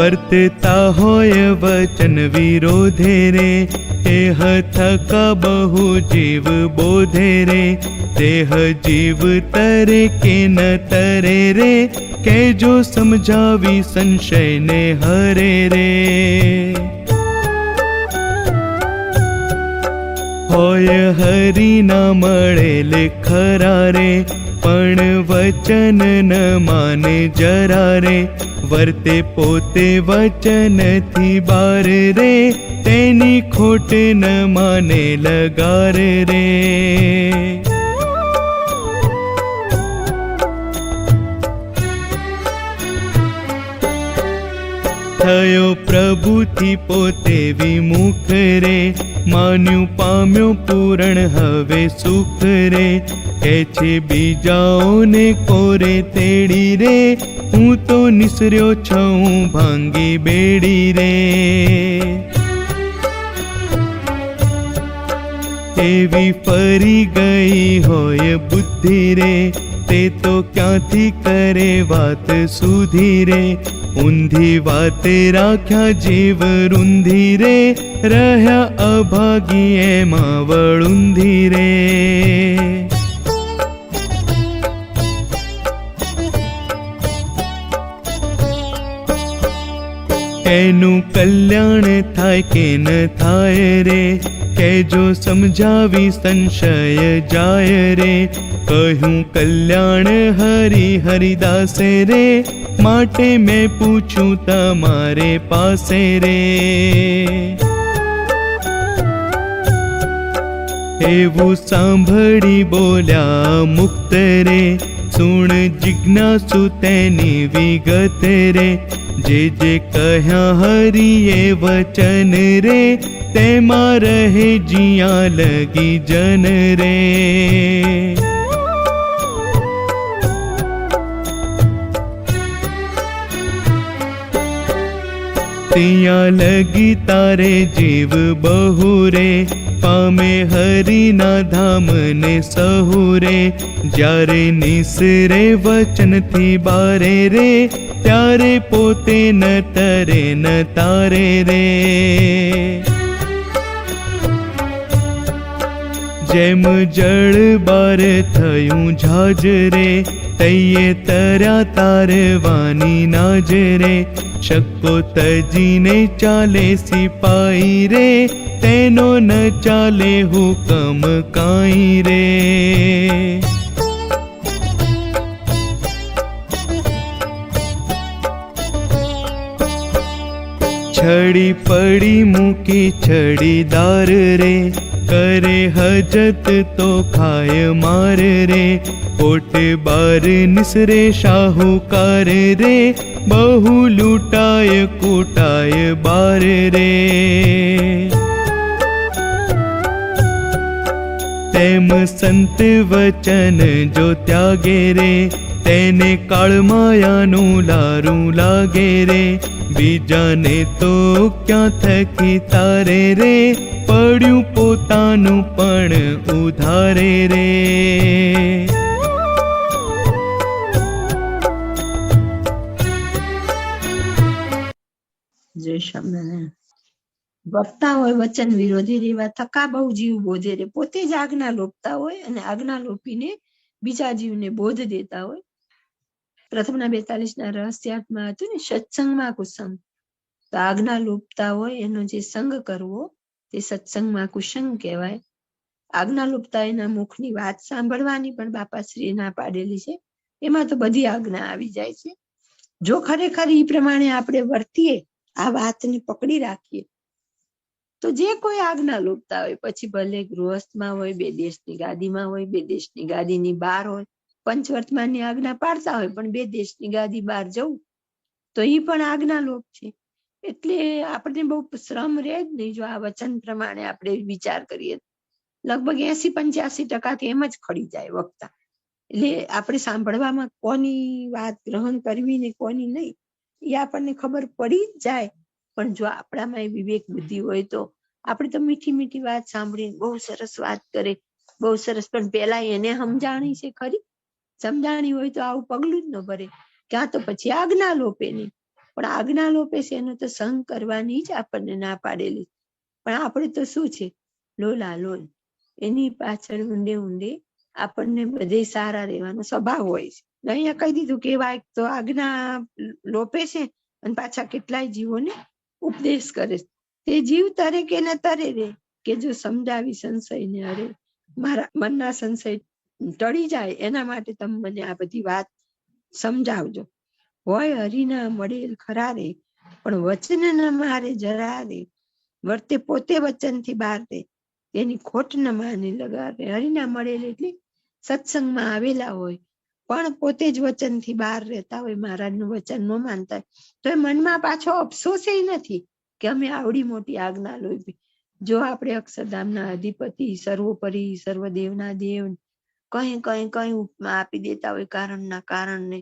વર્તતા હોય વચન વિરોધે રે, એહ થકા બહુ જીવ બોધે રે, દેહ જીવ તરે કે ન તરે રે, કે જો સમજાવી સંશયને હરે રે. હોય હરિના મળેલ ખરા રે, પણ વચન ન માને જરા રે, વર્તે પોતે વચનથી બાર રે, તેની ખોટ ન માને લગાર રે. થયો પ્રભુથી પોતે વિમુખ રે, માન્યું પામ્યો પૂરણ હવે સુખ રે, કે છે બીજાઓને કોરે તેડી રે, હું તો નિસર્યો છું ભાંગી બેડી રે. એવી ફરી ગઈ હોય બુદ્ધિ રે, તે તો ક્યાંથી કરે વાત સુધી રે, ઊંધી વાતે રાખ્યા જીવ રૂંધી રે, રહ્યા અભાગી એમાં વળુંધી રે. એનું કલ્યાણ થાય કે ન થાય રે, કે જો સમજાવી સંશય જાય રે, કહ્યું કલ્યાણ હરિ હરિદાસે રે, માટે મેં પૂછું તમારે પાસે રે. એવું સાંભળી બોલ્યા મુક્ત રે, સુણ જિજ્ઞાસુ તેની વિગત રે, જે જે કહ્યા હરિએ વચન રે, તેમાં રહે જ્યાં લગી જન રે. ત્યાં લગી તારે જીવ બહુ રે, પામે હરિના ધામને સહુ રે, જ્યારે નિસરે વચનથી બારે રે, ત્યારે પોતે ન તરે ન તારે રે. જેમ જળ બાર થયું જાજ રે, તૈયે તર્યા તારવાની નાજ રે, શક્કો તજીને ચાલે સિપાઈ રે, તેનો ન ચાલે હુકમ કાંઈ રે. છડી પડી મૂકી છડીદાર રે, કરે હજત તો ખાય માર રે, કોટ બાર નિસરે શાહુકાર રે, બહુ લૂંટાય કૂટાય બાર રે. તેમ સંત વચન જો ત્યાગે રે, તેને કાળમાયાનું લારું લાગે રે, બીજાને તો ક્યાં થકી તારે રે, પડ્યું પોતાનું પણ ઉધારે રે. જય સ્વામિનારાયણ. વક્તા હોય વચન વિરોધી રેવા, થકા બહુ જીવ બોધે રે, પોતે જ આજ્ઞા લોપતા હોય અને આજ્ઞા લોપીને બીજા જીવને બોધ દેતા હોય. પ્રથમના 42 રહસ્યાર્થમાં હતું ને, સત્સંગમાં કુસંગ. તો આજ્ઞા લોપતા હોય એનો જે સંગ કરવો તે સત્સંગમાં કુસંગ કહેવાય. આજ્ઞા લોપતા એના મુખની વાત સાંભળવાની પણ બાપાશ્રીએ ના પાડેલી છે, એમાં તો બધી આજ્ઞા આવી જાય છે. જો ખરેખર એ પ્રમાણે આપણે વર્તીએ, આ વાતને પકડી રાખીએ, તો જે કોઈ આજ્ઞા લોપતા હોય, પછી ભલે ગૃહસ્થમાં હોય, બે દેશની ગાદીમાં હોય, બે દેશની ગાદીની બહાર હોય, પંચવર્તમાનની આજ્ઞા પાડતા હોય, પણ બે દેશની ગાદી બહાર જવું તો એ પણ આજ્ઞા લોપ છે. એટલે આપણે બહુ શ્રમ રહે જ નહીં જો આ વચન પ્રમાણે આપણે વિચાર કરીએ. લગભગ 80-85% એમ જ ખડી જાય વક્તા. એટલે આપણે સાંભળવામાં કોની વાત ગ્રહણ કરવી ને કોની નહીં એ આપણને ખબર પડી જ જાય. પણ જો આપણામાં વિવેક બુદ્ધિ હોય તો આપણે તો મીઠી મીઠી વાત સાંભળીએ, બહુ સરસ વાત કરે, બહુ સરસ, પણ પેલા એને સમજાણી છે ખરી? સમજાણી હોય તો આવું પગલું જ ન ભરે, ક્યાં તો પછી આજ્ઞા લોપે નહીં. પણ આજ્ઞા લોપે છે એનો તો સંગ કરવાની જ આપણને ના પાડેલી. પણ આપણે તો શું છે, લોલા લોલ. એની પાછળ ઊંડે ઊંડે આપણને બધે સારા રહેવાનો સ્વભાવ હોય છે. અહીંયા કહી દીધું કે એવા એક તો આજ્ઞા લોપે છે અને પાછા કેટલાય જીવોને ઉપદેશ કરે છે. તે જીવ તરે કે ન તરે રે, કે જો સમજાવી સંશયને અરે. મારા મનના સંશય ટળી જાય એના માટે તમે મને આ બધી વાત સમજાવજો. હોય હરિના મળેલ ખરા રે, પણ વચન ન મારે જરા રે. વર્તે પોતે વચનથી બહાર રે, એની ખોટ ન માને લગાડે. હરિના મળેલ એટલે સત્સંગમાં આવેલા હોય પણ પોતે જ વચનથી બહાર રહેતા હોય, મહારાજનું વચન ન માનતા હોય, તો એ મનમાં પાછો અફસોસ નથી કે અમે આવડી મોટી આજ્ઞા લોપી. જો આપણે અક્ષરધામના અધિપતિ, સર્વોપરી, સર્વદેવના દેવ કઈ કઈ કઈ ઉપમા આપી દેતા હોય કારણના કારણને,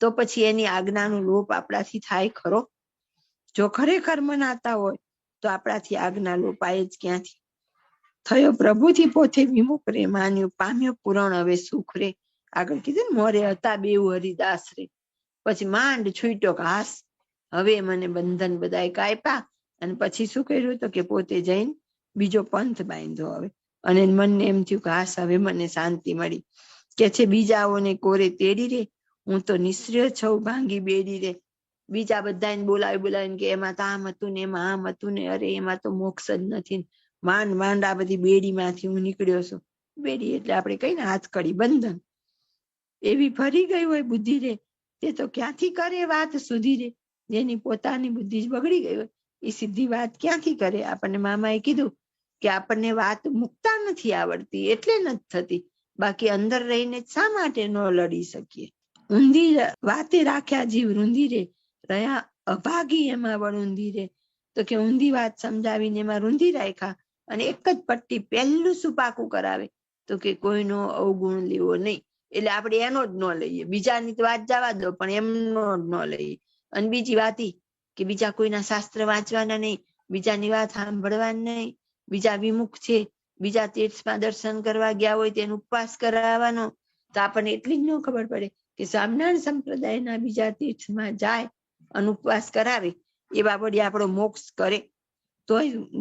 તો પછી એની આજ્ઞાનો લોપ આપણાથી થાય ખરો? જો ખરેખર મનાતા હોય તો આપણાથી આજ્ઞા લોપાય જ ક્યાંથી? થયો પ્રભુથી પોતે વિમુખ રે, માન્યું પામ્યો પૂરણ હવે સુખ રે. આગળ કીધું ને, મોરે હતા બેઉ હરિદાસ રે, પછી માંડ છૂટ્યો ઘાસ, હવે મને બંધન બધાય કાપ્યા. અને પછી શું કર્યું તો કે પોતે જઈને બીજો પંથ બાંધ્યો હવે. અને મનને એમ થયું કે હાસ હવે મને શાંતિ મળી. કે છે બીજાઓને કોરે તેડી રે, હું તો નિશ્ચય છઉ ભાંગી બેડી રે. બીજા બધાને બોલાવી બોલાવીને કે એમાં તો આમ હતું ને એમાં આમ હતું ને, અરે એમાં તો મોક્ષ જ નથી. માંડ માંડ આ બધી બેડીમાંથી હું નીકળ્યો છું. બેડી એટલે આપણે કઈ ને હાથકડી, બંધન. એવી ફરી ગઈ હોય બુદ્ધિ રે, તે તો ક્યાંથી કરે વાત સુધી રે. જેની પોતાની બુદ્ધિ જ બગડી ગઈ હોય એ સીધી વાત ક્યાંથી કરે? આપણને મામાએ કીધું કે આપણને વાત મુકતા નથી આવડતી એટલે નથી થતી, બાકી અંદર રહીને શા માટે ન લડી શકીએ? ઊંધી વાતે રાખ્યા જીવ રૂંધી રે, રહ્યા અભાગી એમાં વળુંધી રે. તો કે ઊંધી વાત સમજાવીને એમાં રૂંધી રાખ્યા અને એક જ પટ્ટી પહેલું સુપાકું કરાવે તો કે કોઈનો અવગુણ લેવો નહીં. એટલે આપણે એનો જ ન લઈએ, બીજાની તો વાત જવા દો પણ એમનો જ ન લઈએ. અને બીજી વાત કે બીજા કોઈના શાસ્ત્ર વાંચવાના નહીં, બીજાની વાત સાંભળવાની નહીં, બીજા વિમુખ છે, બીજા તીર્થમાં દર્શન કરવા ગયા હોય તેનો ઉપવાસ કરાવવાનો. તો આપણને એટલી જ ન ખબર પડે કે સ્વામિનારાયણ સંપ્રદાયના બીજા તીર્થમાં જાય અને ઉપવાસ કરાવે એવા વળી આપણો મોક્ષ કરે, તો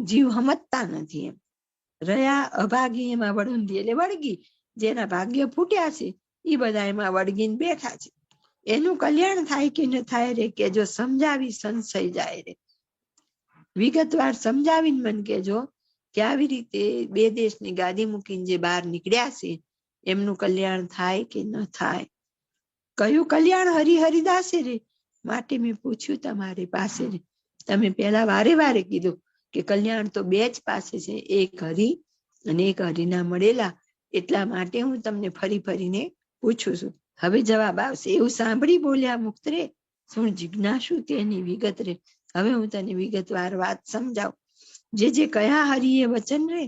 જીવ સમજતા નથી. એમ રહ્યા અભાગી એમાં વળુંધી એટલે વળગી, જેના ભાગ્ય ફૂટ્યા છે એ બધા એમાં વળગીને બેઠા છે. એનું કલ્યાણ થાય કે ન થાય રે, કે જો સમજાવી સંશય જાય રે. વિગતવાર સમજાવીને મન કેજો કે આવી રીતે બે દેશની ગાદી મૂકીને જે બહાર નીકળ્યા છે એમનું કલ્યાણ થાય કે ન થાય. કયું કલ્યાણ હરિદાસે રે, માટે મેં પૂછ્યું તમારી પાસે રે. તમે પેલા વારે વારે કીધું કે કલ્યાણ તો બે જ પાસે છે, એક હરિ અને એક હરિના મળેલા. એટલા માટે હું તમને ફરી ફરીને પૂછું છું. હવે જવાબ આવશે. એવું સાંભળી બોલ્યા મુક્ત રે, શું જિજ્ઞાસુ તેની વિગત રે. હવે હું તને વિગતવાર વાત સમજાવું. જે કયા હરિએ વચન રે,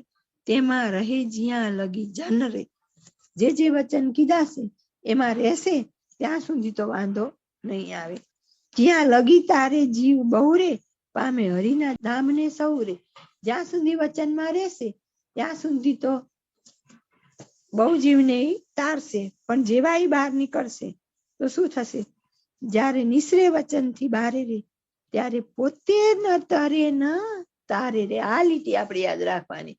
તેમાં રહે જ્યાં લગી જન રે. જે વચન કીધા છે એમાં રહેશે ત્યાં સુધી તો વાંધો નહીં આવે. જ્યાં લગી તારે જીવ બહુ રે, પામે હરિના ધામને સૌ રે. જ્યાં સુધી વચનમાં રહેશે ત્યાં સુધી તો બહુ જીવને તારશે, પણ જેવા બહાર નીકળશે તો શું થશે? જ્યારે નિસરે વચનથી બહાર રે ત્યારે પોતે ન તરે ન તારે રે. આ લીટી આપણે યાદ રાખવાની.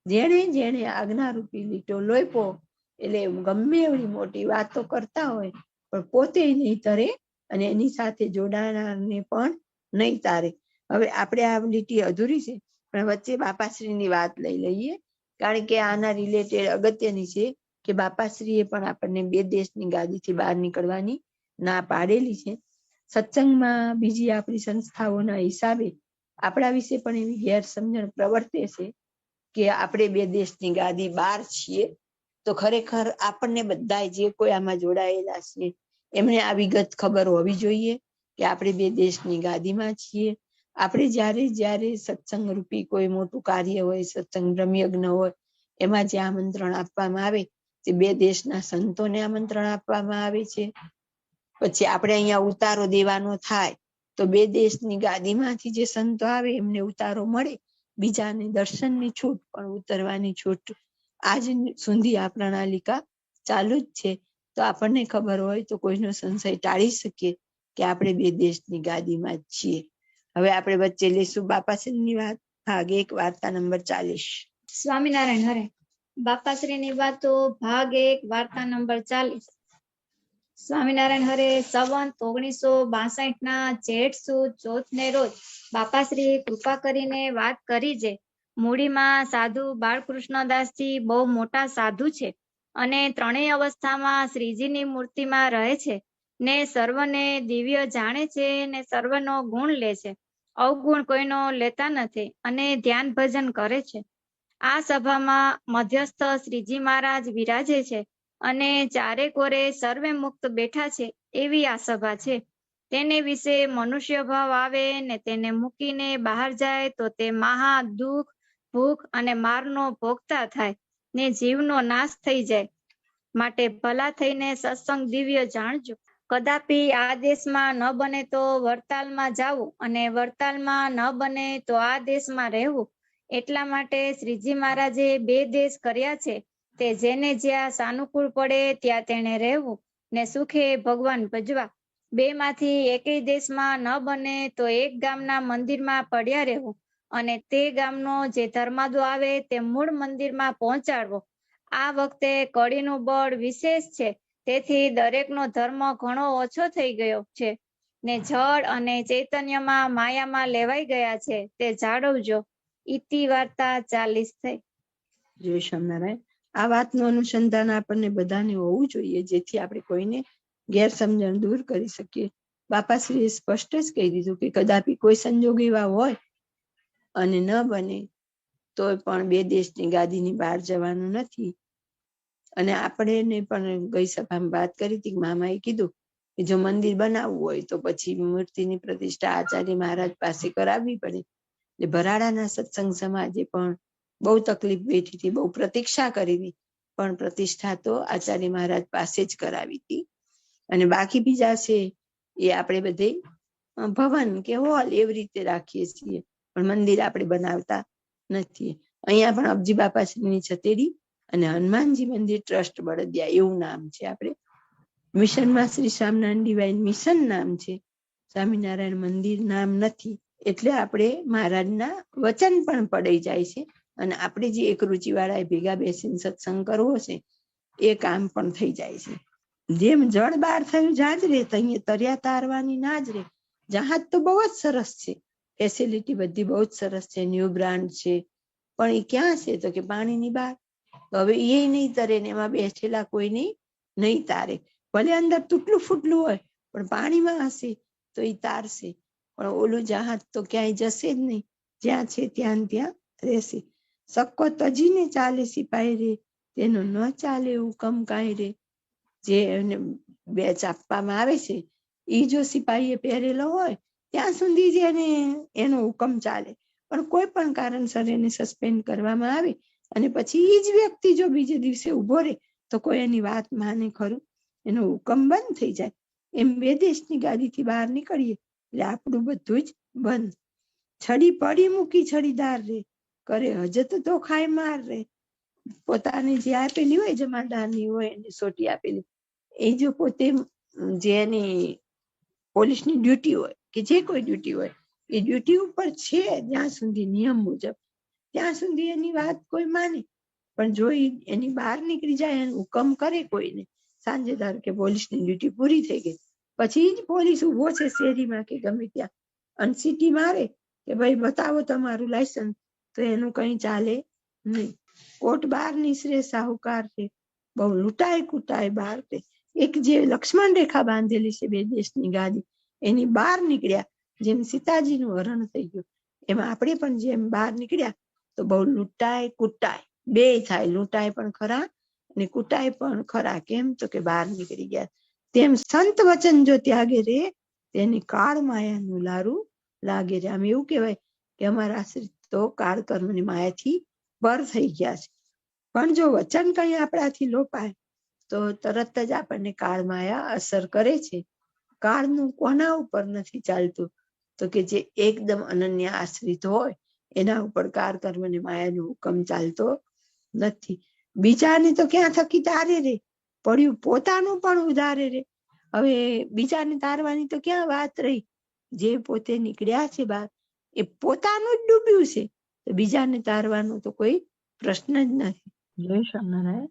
જેણે જેણે આજ્ઞારૂપી લીટો લોપ્યો એટલે ગમે એવડી મોટી વાતો કરતા હોય પણ પોતે નહીં તરે અને એની સાથે જોડાનારને પણ નહીં તારે. હવે આપણે આ લીટી અધૂરી છે પણ વચ્ચે બાપાશ્રીની વાત લઈ લઈએ, કારણ કે આના રિલેટેડ અગત્યની છે કે બાપાશ્રીએ પણ આપણને બે દેશની ગાદીથી બહાર નીકળવાની ના પાડેલી છે. સત્સંગમાં બીજી આપણી સંસ્થાઓના હિસાબે આપણા વિશે પણ એવી ગેરસમજણ પ્રવર્તે છે કે આપણે બે દેશની ગાદી બહાર છીએ. તો ખરેખર આપણને બધા જે કોઈ આમાં જોડાયેલા છે એમને આ વિગત ખબર હોવી જોઈએ કે આપણે બે દેશની ગાદીમાં છીએ. આપણે જ્યારે સત્સંગ રૂપી કોઈ મોટું કાર્ય હોય, સત્સંગ બ્રહ્મયજ્ઞ હોય, એમાં જે આમંત્રણ આપવામાં આવે તે બે દેશના સંતોને આમંત્રણ આપવામાં આવે છે. પછી આપણે અહીંયા ઉતારો દેવાનો થાય તો બે દેશની ગાદીમાંથી જે સંતો આવે એમને ઉતારો મળે, બીજાને દર્શનની છૂટ પણ ઉતરવાની છૂટ. આજ સુધી આ પ્રણાલિકા ચાલુ જ છે. તો આપણને ખબર હોય તો કોઈનો સંશય ટાળી શકીએ કે આપણે બે દેશની ગાદીમાં જ છીએ. હવે આપણે વચ્ચે લઈશું બાપાશ્રીની વાત, ભાગ 1, વાર્તા નંબર 40. સ્વામિનારાયણ હરે. બાપાશ્રીની વાતો ભાગ 1, વાર્તા નંબર 40. સ્વામિનારાયણ હરે. સંવંત 1962 ના જેઠ સુદ ચોથને રોજ બાપાશ્રી કૃપા કરીને વાત કરી છે. મૂડીમાં સાધુ બાળકૃષ્ણદાસજી બહુ મોટા સાધુ છે અને ત્રણેય અવસ્થામાં શ્રીજીની મૂર્તિમાં રહે છે ને સર્વને દિવ્ય જાણે છે ને સર્વનો ગુણ લે છે, અવગુણ કોઈનો લેતા નથી અને ધ્યાન ભજન કરે છે. આ સભામાં મધ્યસ્થ શ્રીજી મહારાજ વિરાજે છે અને ચારે કોરે સર્વે મુક્ત બેઠા છે એવી આ સભા છે. તેને વિશે મનુષ્ય ભાવ આવે ને તેને મૂકીને બહાર જાય તો તે મહા દુઃખ, ભૂખ અને મારનો ભોગતા થાય ને જીવનો નાશ થઈ જાય. માટે ભલા થઈને સત્સંગ દિવ્ય જાણજો. કદાપી આ દેશમાં ન બને તો વરતાલમાં જાવું અને વરતાલમાં ન બને તો આ દેશમાં રહેવું. એટલા માટે શ્રીજી મહારાજે 2 દેશ કર્યા છે. તે જેને જ્યાં સાનુકૂળ પડે ત્યાં તેને રહેવું ને સુખે ભગવાન ભજવા. 2 માંથી એકેય દેશમાં ન બને તો એક ગામના મંદિરમાં પડ્યા રહેવું અને તે ગામનો જે ધર્માદો આવે તે મૂળ મંદિરમાં પહોંચાડવો. આ વખતે કળીનું બળ વિશેષ છે, તેથી દરેકનો ધર્મ ઘણો ઓછો થઈ ગયો છે ને જળ અને ચૈતન્યમાં માયામાં લેવાઈ ગયા છે, તે જાળવજો. ઇતિ વાર્તા 40 થઈ. જય સ્વામિનારાયણ. આ વાતનું અનુસંધાન આપણને બધાને હોવું જોઈએ, જેથી આપણે કોઈને ગેરસમજણ દૂર કરી શકીએ. બાપાશ્રીએ સ્પષ્ટ જ કહી દીધું કે કદાપી કોઈ સંજોગ એવા હોય અને ન બને તો પણ 2 દેશની ગાદીની બહાર જવાનું નથી. અને આપણે પણ ગઈ સભામાં વાત કરી હતી કે મામાએ કીધું કે જો મંદિર બનાવવું હોય તો પછી મૂર્તિની પ્રતિષ્ઠા આચાર્ય મહારાજ પાસે કરાવવી પડે. એટલે ભરાડાના સત્સંગ સમાજે પણ બહુ તકલીફ બેઠી હતી, બહુ પ્રતીક્ષા કરી હતી, પણ પ્રતિષ્ઠા તો આચાર્ય મહારાજ પાસે જ કરાવી હતી. અને બાકી બીજા છે એ આપણે બધે ભવન કે હોલ એવી રીતે રાખીએ છીએ, પણ મંદિર આપણે બનાવતા નથી. અહીંયા પણ અબજી બાપાશ્રીની છતેડી અને હનુમાનજી મંદિર ટ્રસ્ટ બળદિયા એવું નામ છે. આપણે મિશનમાં શ્રી સ્વામિનારાયણ ડિવાઇન મિશન નામ છે, સ્વામિનારાયણ મંદિર નામ નથી. એટલે આપણે મહારાજના વચન પણ પડાઈ જાય છે અને આપણે જે એક રુચિવાળા ભેગા બેસીને સત્સંગ કરવો છે એ કામ પણ થઈ જાય છે. જેમ જળ બહાર થયું જાજરે, અહીંયા તર્યા તારવાની ના જ રે. જહાજ તો બહુ જ સરસ છે, ફેસિલિટી બધી બહુ જ સરસ છે, ન્યૂ બ્રાન્ડ છે, પણ એ ક્યાં છે તો કે પાણીની બહાર. હવે એ નહીં તરે ને એમાં બેઠેલા કોઈને નહીં તારે. ભલે અંદર તૂટલું ફૂટલું હોય પણ પાણીમાં હશે તો એ તારશે, પણ ઓલું જહાજ તો ક્યાંય જશે જ નહીં, જ્યાં છે ત્યાં રહેશે. સક્કો તજીને ચાલે સિપાહી રે, તેનો ન ચાલે હુકમ કાંઈ રે. જે એને બેચ આપવામાં આવે છે એ જો સિપાહીએ પહેરેલો હોય ત્યાં સુધી જ એનો હુકમ ચાલે, પણ કોઈ પણ કારણસર એને સસ્પેન્ડ કરવામાં આવે અને પછી એ જ વ્યક્તિ જો બીજે દિવસે ઉભો રહે તો કોઈ એની વાત માને ખરું? એનો હુકમ બંધ થઈ જાય. એમ 2 દેશની ગાદીથી બહાર નીકળીએ એટલે આપણું બધું જ બંધ. છડી પડી મૂકી છડીદાર રે, કરે હજત તો ખાય માર રે. પોતાની જે આપેલી હોય જમાદારની હોય એને સોટી આપેલી, એ જો પોતે જેની પોલીસની ડ્યુટી હોય કે જે કોઈ ડ્યુટી હોય એ ડ્યુટી ઉપર છે જ્યાં સુધી નિયમ મુજબ, ત્યાં સુધી એની વાત કોઈ માને. પણ જો એની બહાર નીકળી જાય, એનો હુકમ કરે કોઈને, સાંજે ધારો કે પોલીસની ડ્યુટી પૂરી થઈ ગઈ, પછી જ પોલીસ ઉભો છે શેરીમાં કે ગમે ત્યાં અને સીટી મારે કે ભાઈ બતાવો તમારું લાયસન્સ, તો એનું કઈ ચાલે નહીં. કોટ બહાર નીસરે સાહુકાર છે, બહુ લૂંટાય કૂટાય બહાર છે. એક જે લક્ષ્મણ રેખા બાંધેલી છે 2 દેશની ગાદી, એની બહાર નીકળ્યા જેમ સીતાજીનું હરણ થઈ ગયું, એમાં આપણે પણ જેમ બહાર નીકળ્યા તો બહુ લૂંટાય કૂટાય 2 થાય. લૂંટાય પણ ખરા અને કૂટાય પણ ખરા. કેમ તો કે બહાર નીકળી ગયા. તેમ સંત વચન જો ત્યાગે રે, તેની કાળ માયાનું લારું લાગે રે. આમ એવું કહેવાય કે અમારા આશ્રિત તો કાળ કર્મની માયાથી પર થઈ ગયા છે, પણ જો વચન કઈ આપણાથી લોપાય તો તરત જ આપણને કાળ માયા અસર કરે છે. કાળનું કોના ઉપર નથી ચાલતું તો કે જે એકદમ અનન્ય આશ્રિત હોય એના ઉપર કાળ કર્મ ને માયાનો હુકમ ચાલતો નથી. બીજાને તો ક્યાં થકી તારે રે, પડ્યું પોતાનું પણ ઉધારે રે. હવે બીજાને તારવાની તો ક્યાં વાત રહી, જે પોતે નીકળ્યા છે બહાર એ પોતાનું જ ડૂબ્યું છે, તો બીજાને તારવાનો તો કોઈ પ્રશ્ન જ નથી. જય સ્વામિનારાયણ.